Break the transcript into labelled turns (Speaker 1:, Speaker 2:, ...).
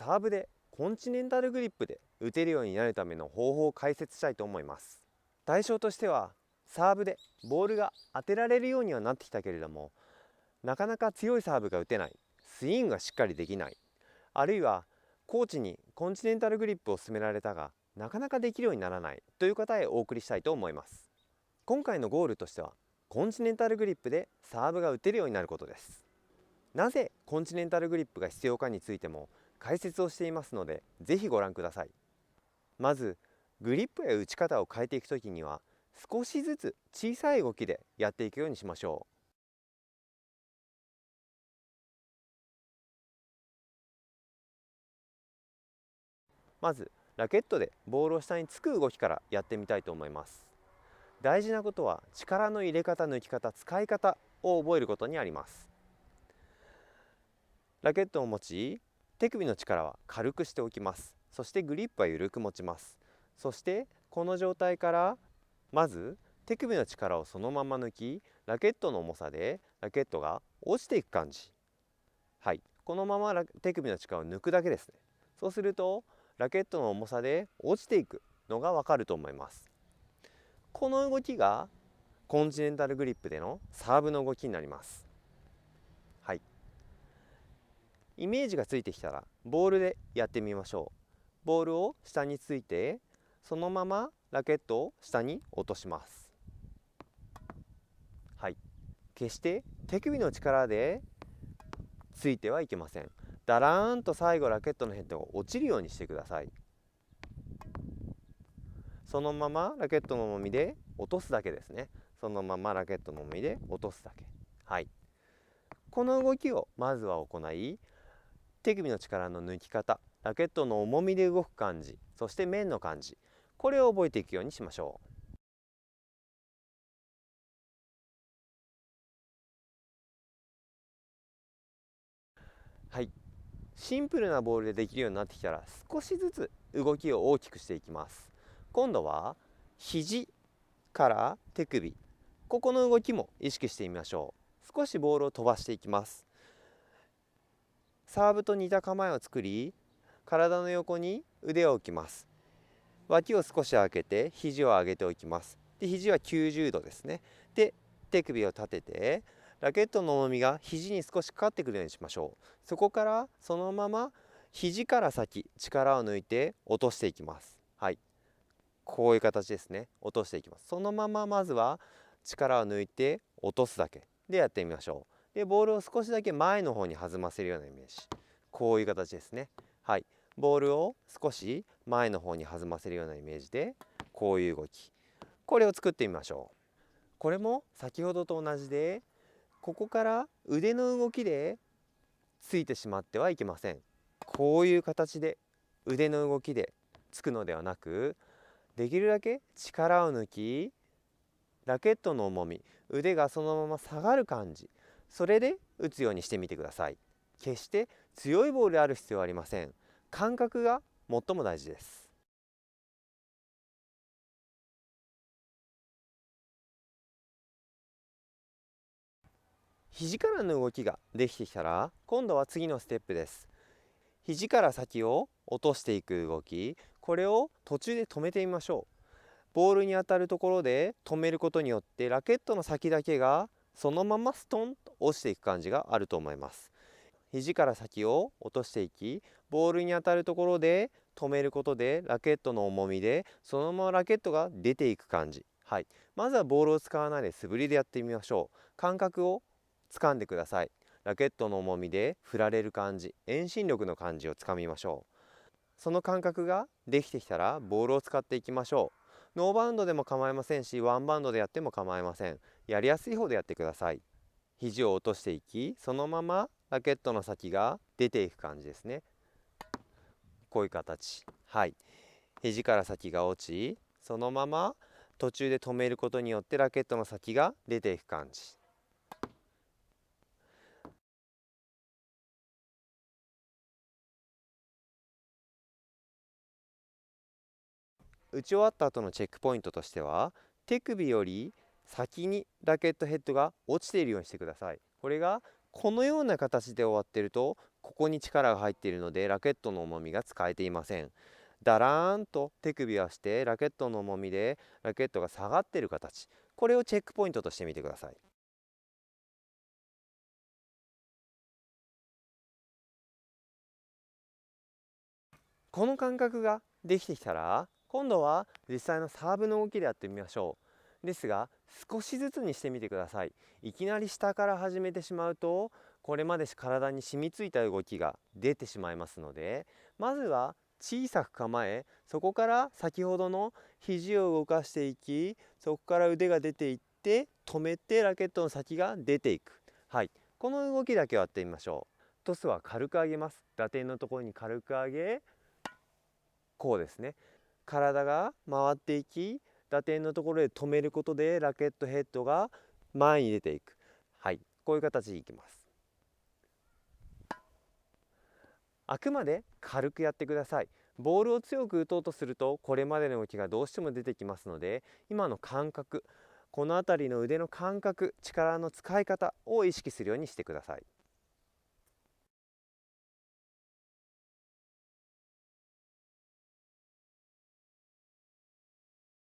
Speaker 1: サーブでコンチネンタルグリップで打てるようになるための方法を解説したいと思います。対象としてはサーブでボールが当てられるようにはなってきたけれども、なかなか強いサーブが打てない、スイングがしっかりできない、あるいはコーチにコンチネンタルグリップを勧められたがなかなかできるようにならないという方へお送りしたいと思います。今回のゴールとしてはコンチネンタルグリップでサーブが打てるようになることです。なぜコンチネンタルグリップが必要かについても解説をしていますので、ぜひご覧ください。まずグリップや打ち方を変えていくときには少しずつ小さい動きでやっていくようにしましょう。まずラケットでボールを下につく動きからやってみたいと思います。大事なことは力の入れ方、抜き方、使い方を覚えることにあります。ラケットを持ち、手首の力は軽くしておきます。そしてグリップは緩く持ちます。そしてこの状態からまず手首の力をそのまま抜き、ラケットの重さでラケットが落ちていく感じ。はい、このまま手首の力を抜くだけですね。そうするとラケットの重さで落ちていくのがわかると思います。この動きがコンチネンタルグリップでのサーブの動きになります。はい、イメージがついてきたらボールでやってみましょう。ボールを下についてそのままラケットを下に落とします。はい、決して手首の力でついてはいけません。だらーんと最後ラケットのヘッドが落ちるようにしてください。そのままラケットの重みで落とすだけですね。そのままラケットの重みで落とすだけ。はい、この動きをまずは行い、手首の力の抜き方、ラケットの重みで動く感じ、そして面の感じ、これを覚えていくようにしましょう。はい、シンプルなボールでできるようになってきたら少しずつ動きを大きくしていきます。今度は肘から手首、ここの動きも意識してみましょう。少しボールを飛ばしていきます。サーブと似た構えを作り、体の横に腕を置きます。脇を少し開けて肘を上げておきます。で、肘は90度ですね。で、手首を立ててラケットの重みが肘に少しかかってくるようにしましょう。そこからそのまま肘から先力を抜いて落としていきます。はい、こういう形ですね。落としていきます。そのまままずは力を抜いて落とすだけでやってみましょう。で、ボールを少しだけ前の方に弾ませるようなイメージ、こういう形ですね。はい、ボールを少し前の方に弾ませるようなイメージでこういう動き、これを作ってみましょう。これも先ほどと同じで、ここから腕の動きでついてしまってはいけません。こういう形で腕の動きでつくのではなく、できるだけ力を抜き、ラケットの重み、腕がそのまま下がる感じ、それで打つようにしてみてください。決して強いボールである必要はありません。感覚が最も大事です。肘からの動きができてきたら今度は次のステップです。肘から先を落としていく動き、これを途中で止めてみましょう。ボールに当たるところで止めることによってラケットの先だけがそのままストンと落ちていく感じがあると思います。肘から先を落としていき、ボールに当たるところで止めることでラケットの重みでそのままラケットが出ていく感じ。はい、まずはボールを使わないで素振りでやってみましょう。感覚を掴んでください。ラケットの重みで振られる感じ、遠心力の感じをつかみましょう。その感覚ができてきたらボールを使っていきましょう。ノーバウンドでも構いませんし、ワンバウンドでやっても構いません。やりやすい方でやってください。肘を落としていき、そのままラケットの先が出ていく感じですね。こういう形。はい、肘から先が落ち、そのまま途中で止めることによってラケットの先が出ていく感じ。打ち終わった後のチェックポイントとしては、手首より先にラケットヘッドが落ちているようにしてください。これがこのような形で終わっているとここに力が入っているのでラケットの重みが使えていません。だらーんと手首はしてラケットの重みでラケットが下がっている形、これをチェックポイントとしてみてください。この感覚ができてきたら、今度は実際のサーブの動きでやってみましょう。ですが少しずつにしてみてください。いきなり下から始めてしまうと、これまで体に染みついた動きが出てしまいますので、まずは小さく構え、そこから先ほどの肘を動かしていき、そこから腕が出ていって止めてラケットの先が出ていく、はい、この動きだけをやってみましょう。トスは軽く上げます。打点のところに軽く上げ、こうですね。体が回っていき、打点のところで止めることでラケットヘッドが前に出ていく、はい、こういう形でいきます。あくまで軽くやってください。ボールを強く打とうとするとこれまでの動きがどうしても出てきますので、今の感覚、この辺りの腕の感覚、力の使い方を意識するようにしてください。